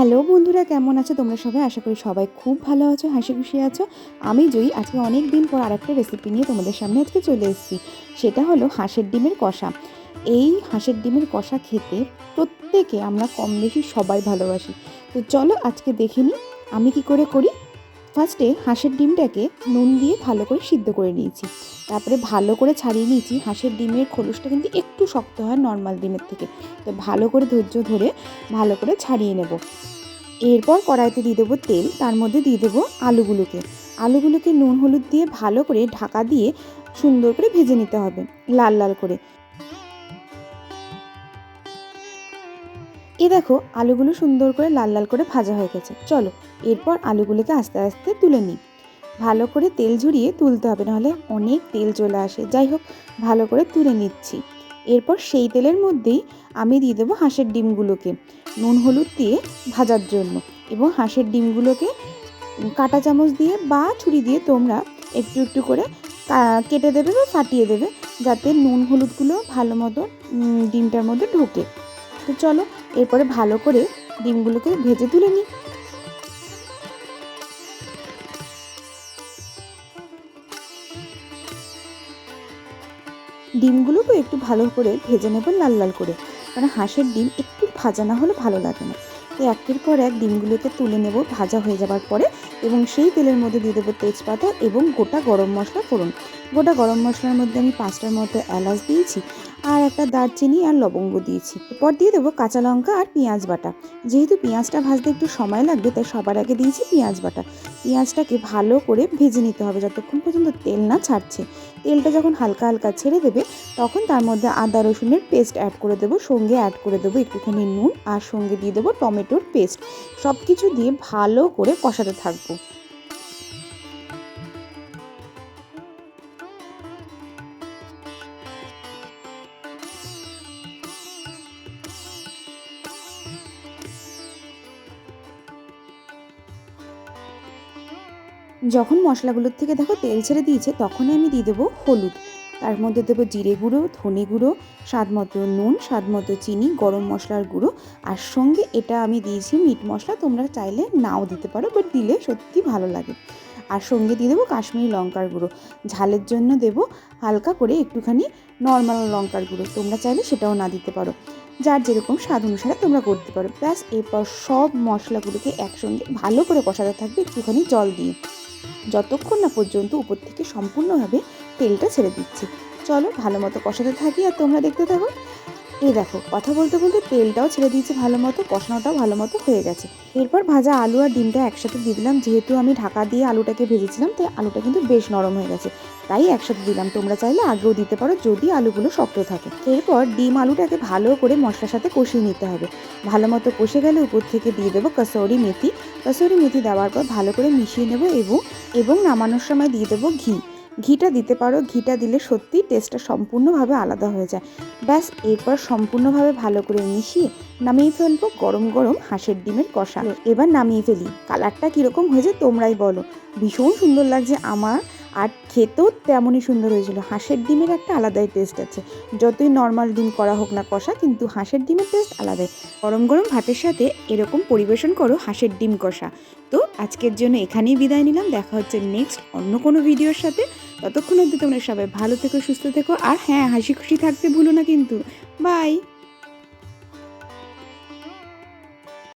Hello বন্ধুরা, কেমন আছো তোমরা সবাই? আশা করি সবাই খুব ভালো আছো, হাসি খুশি আছো। আমি জয়ী আজকে অনেক দিন পর আরেকটা রেসিপি নিয়ে তোমাদের সামনে আজকে চলে এসেছি। সেটা হলো হাঁসের ডিমের কষা। এই হাঁসের ডিমের কষা খেতে প্রত্যেকে আমরা কম বেশি সবাই ভালোবাসি। তো চলো আজকে দেখে নিই আমি কি করে করি। ফার্স্টে হাঁসের ডিমটাকে নুন দিয়ে ভালো করে সিদ্ধ করে নিয়েছি, তারপরে ভালো করে ছাড়িয়ে নিয়েছি। হাঁসের ডিমের খোলসটা কিন্তু একটু শক্ত হয় নর্মাল ডিমের থেকে, তো ভালো করে ধৈর্য ধরে ভালো করে ছাড়িয়ে নেব। এরপর কড়াইতে দিয়ে দেবো তেল, তার মধ্যে দিয়ে দেবো আলুগুলোকে নুন হলুদ দিয়ে ভালো করে ঢাকা দিয়ে সুন্দর করে ভেজে নিতে হবে লাল লাল করে। দেখো আলুগুলো সুন্দর করে লাল লাল করে ভাজা হয়ে গেছে। চলো এরপর আলুগুলোকে আস্তে আস্তে তুলে নিই। ভালো করে তেল ঝরিয়ে তুলতে হবে, নাহলে অনেক তেল চলে আসে। যাই হোক, ভালো করে তুলে নিচ্ছি। এরপর সেই তেলের মধ্যেই আমি দিয়ে দেবো হাঁসের ডিমগুলোকে নুন হলুদ দিয়ে ভাজার জন্য, এবং হাঁসের ডিমগুলোকে কাঁটা চামচ দিয়ে বা ছুরি দিয়ে তোমরা একটু একটু করে কেটে দেবে বা ফাটিয়ে দেবে, যাতে নুন হলুদগুলো ভালো মতো ডিমটার মধ্যে ঢোকে। তো চলো এরপরে ভালো করে ডিমগুলোকে ভেজে তুলে নিই। ডিমগুলোকে একটু ভালো করে ভেজে নেব লাল লাল করে, কারণ হাঁসের ডিম একটু ভাজা না হলে ভালো লাগে না। তো একের পর এক ডিমগুলোকে তুলে নেব ভাজা হয়ে যাবার পরে, এবং সেই তেলের মধ্যে দিয়ে দেবো তেজপাতা এবং গোটা গরম মশলা ফোড়ন। গোটা গরম মশলার মধ্যে আমি 5টার মতো এলাচ দিয়েছি, আর একটা দারচিনি আর লবঙ্গ দিয়েছি। এরপর দিয়ে দেবো কাঁচা লঙ্কা আর পেঁয়াজ বাটা। যেহেতু পেঁয়াজটা ভাজতে একটু সময় লাগবে, তাই সবার আগে দিয়েছি পেঁয়াজ বাটা। পেঁয়াজটাকে ভালো করে ভেজে নিতে হবে যতক্ষণ পর্যন্ত তেল না ছাড়ছে। তেলটা যখন হালকা হালকা ছেড়ে দেবে, তখন তার মধ্যে আদা রসুনের পেস্ট অ্যাড করে দেবো, সঙ্গে অ্যাড করে দেবো একটুখানি নুন, আর সঙ্গে দিয়ে দেবো টমেটোর পেস্ট। সব কিছু দিয়ে ভালো করে কষাতে থাকবো। যখন মশলাগুলোর থেকে দেখো তেল ছেড়ে দিয়েছে, তখনই আমি দিয়ে দেবো হলুদ, তার মধ্যে দেবো জিরে গুঁড়ো, ধনে গুঁড়ো, স্বাদ মতো নুন, স্বাদ মতো চিনি, গরম মশলার গুঁড়ো, আর সঙ্গে এটা আমি দিয়েছি মিট মশলা। তোমরা চাইলে নাও দিতে পারো, বাট দিলে সত্যি ভালো লাগে। আর সঙ্গে দিয়ে দেবো কাশ্মীরি লঙ্কার গুঁড়ো। ঝালের জন্য দেবো হালকা করে একটুখানি নর্মাল লঙ্কার গুঁড়ো, তোমরা চাইলে সেটাও না দিতে পারো, যার যেরকম স্বাদ অনুসারে তোমরা করতে পারো। ব্যাস, এরপর সব মশলাগুলোকে একসঙ্গে ভালো করে কষাতে থাকবে একটুখানি জল দিয়ে, যতক্ষণ না পর্যন্ত উপর থেকে সম্পূর্ণভাবে তেলটা ছেড়ে দিচ্ছে। চলো ভালো মতো কষাতে থাকি আর তোমরা দেখতে থাকো। দেখো কথা বলতে বলতে তেলটাও ছেড়ে দিয়েছে ভালো মতো, কষানোটাও ভালো মতো হয়ে গেছে। এরপর ভাজা আলু আর ডিমটা একসাথে দিয়ে দিলাম। যেহেতু আমি ঢাকা দিয়ে আলুটাকে ভেজেছিলাম, তাই আলুটা কিন্তু বেশ নরম হয়ে গেছে, তাই একসাথে দিলাম। তোমরা চাইলে আগেও দিতে পারো যদি আলুগুলো শক্ত থাকে। এরপর ডিম আলুটাকে ভালো করে মশলার সাথে কষিয়ে নিতে হবে। ভালো মতো কষে গেলে উপর থেকে দিয়ে দেবো কসুরি মেথি। কসুরি মেথি দেওয়ার পর ভালো করে মিশিয়ে নেবো, এবং নামানোর সময় দিয়ে দেবো ঘিটা দিতে পারো। ঘিটা দিলে সত্যি টেস্টটা সম্পূর্ণভাবে আলাদা হয়ে যায়। ব্যাস, এরপর সম্পূর্ণভাবে ভালো করে মিশিয়ে নামিয়ে ফেলবো গরম গরম হাঁসের ডিমের কষা। এবার নামিয়ে ফেলি। কালারটা কীরকম হয়েছে তোমরাই বলো। ভীষণ সুন্দর লাগছে আমার, আর খেতেও তেমনই সুন্দর হয়েছিল। হাঁসের ডিমের একটা আলাদাই টেস্ট আছে, যতই নর্মাল ডিম করা হোক না কষা, কিন্তু হাঁসের ডিমের টেস্ট আলাদাই। গরম গরম ভাতের সাথে এরকম পরিবেশন করো হাঁসের ডিম কষা। তো আজকের জন্য এখানেই বিদায় নিলাম, দেখা হচ্ছে নেক্সট অন্য কোনো ভিডিওর সাথে। ততক্ষণ অবধি তোমরা সবাই ভালো থেকো, সুস্থ থেকো, আর হ্যাঁ, হাসি খুশি থাকতে ভুলো না কিন্তু। বাই।